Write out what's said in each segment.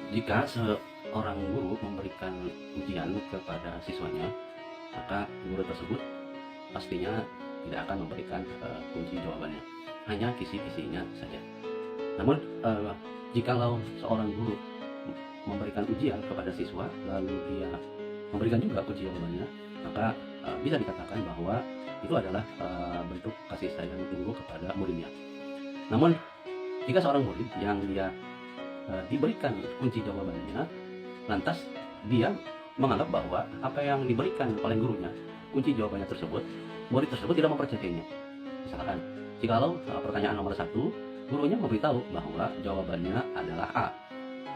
Jika seorang guru memberikan ujian kepada siswanya, maka guru tersebut pastinya tidak akan memberikan kunci jawabannya, hanya kisi-kisinya saja. Namun, jikalau seorang guru memberikan ujian kepada siswa, lalu dia memberikan juga kunci jawabannya, maka bisa dikatakan bahwa itu adalah bentuk kasih sayang guru kepada muridnya. Namun, jika seorang murid yang dia diberikan kunci jawabannya, lantas dia menganggap bahwa apa yang diberikan oleh gurunya, kunci jawabannya tersebut, murid tersebut tidak mempercayainya. Misalkan, jikalau pertanyaan nomor 1, gurunya memberitahu bahwa jawabannya adalah A,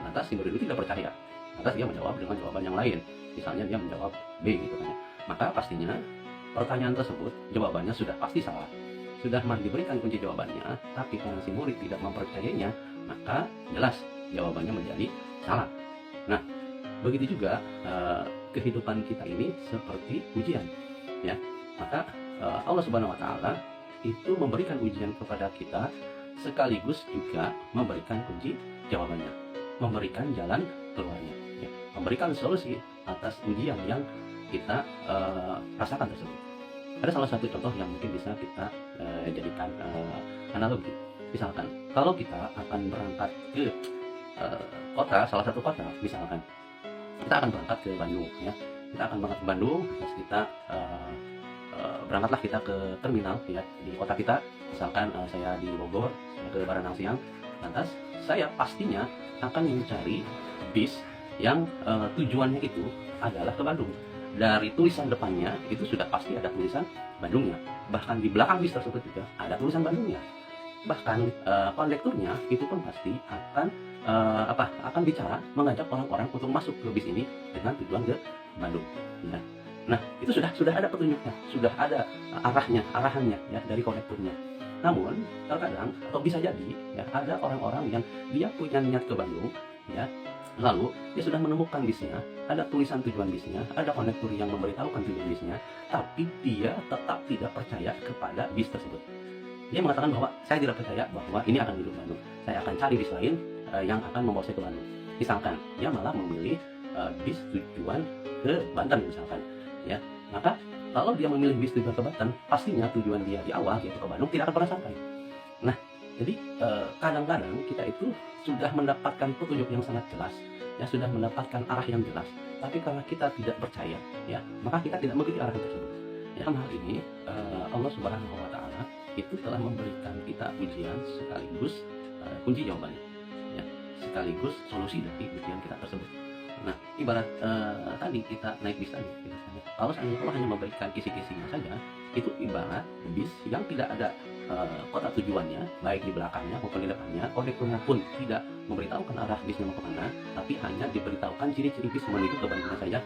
lantas si murid itu tidak percaya, lantas dia menjawab dengan jawaban yang lain, misalnya dia menjawab B gitu kan ya. Maka pastinya pertanyaan tersebut jawabannya sudah pasti salah. Sudah diberikan kunci jawabannya, tapi karena si murid tidak mempercayainya, maka jelas jawabannya menjadi salah. Nah, begitu juga kehidupan kita ini seperti ujian, ya. Maka Allah Subhanahu Wa Taala itu memberikan ujian kepada kita, sekaligus juga memberikan kunci jawabannya, memberikan jalan keluarnya, ya. Memberikan solusi atas ujian yang kita rasakan tersebut. Ada salah satu contoh yang mungkin bisa kita jadikan analogi. Misalkan, kalau kita akan berangkat ke kota, salah satu kota, misalkan kita akan berangkat ke Bandung, ya. Kita akan berangkat ke Bandung, terus kita berangkatlah kita ke terminal, ya, di kota kita. Misalkan saya di Bogor, saya ke Baranang Siang, lantas saya pastinya akan mencari bis yang tujuannya itu adalah ke Bandung. Dari tulisan depannya itu sudah pasti ada tulisan Bandungnya. Bahkan di belakang bis tersebut juga ada tulisan Bandungnya. Bahkan kondekturnya itu pun pasti akan akan bicara mengajak orang-orang untuk masuk ke bis ini dengan tujuan ke Bandung. Ya. Nah, itu sudah ada petunjuknya, sudah ada arahannya, ya, dari kondekturnya. Namun terkadang atau bisa jadi, ya, ada orang-orang yang dia punya niat ke Bandung, ya. Lalu dia sudah menemukan bisnya, ada tulisan tujuan bisnya, ada kondektur yang memberitahukan tujuan bisnya, tapi dia tetap tidak percaya kepada bis tersebut. Dia mengatakan bahwa saya tidak percaya bahwa ini akan menuju Bandung. Saya akan cari bis lain yang akan membawa saya ke Bandung. Misalkan dia malah memilih bis tujuan ke Banten misalkan, ya. Maka kalau dia memilih bis tujuan ke Banten, pastinya tujuan dia di awal yaitu ke Bandung tidak akan pernah sampai. Nah, jadi kadang-kadang kita itu sudah mendapatkan petunjuk yang sangat jelas, ya, sudah mendapatkan arah yang jelas, tapi karena kita tidak percaya, ya, maka kita tidak mengikuti arah tersebut. Ya, hal ini Allah Subhanahu Wa Taala itu telah memberikan kita ujian sekaligus kunci jawabannya, ya, sekaligus solusi dari ujian kita tersebut. Nah, ibarat tadi kita naik bis tadi, kalau seandainya Allah hanya memberikan kisi-kisinya saja, itu ibarat bis yang tidak ada kota tujuannya, baik di belakangnya maupun di depannya. Kondekturnya pun tidak memberitahukan arah bisnya mau kemana, tapi hanya diberitahukan ciri-ciri bis menuju ke Bandung saja,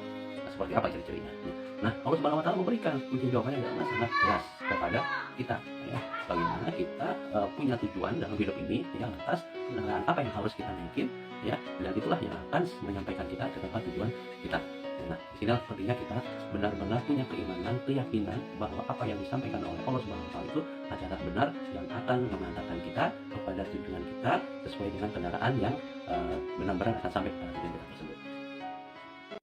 seperti apa ciri-cirinya. Nah, Allah Subhanahu Wa Taala memberikan kunci jawabannya dengan sangat jelas kepada kita, ya, bagaimana kita punya tujuan dalam hidup ini, ya, atas kendaraan apa yang harus kita naikin, ya, dan itulah yang akan menyampaikan kita ke tempat tujuan kita. Nah, di sini sepertinya kita benar-benar punya keimanan, keyakinan bahwa apa yang disampaikan oleh Allah Subhanahu Wa Taala itu adalah benar, yang akan mengantarkan kita kepada tujuan kita sesuai dengan kendaraan yang benar-benar akan sampai kepada tujuan kita tersebut.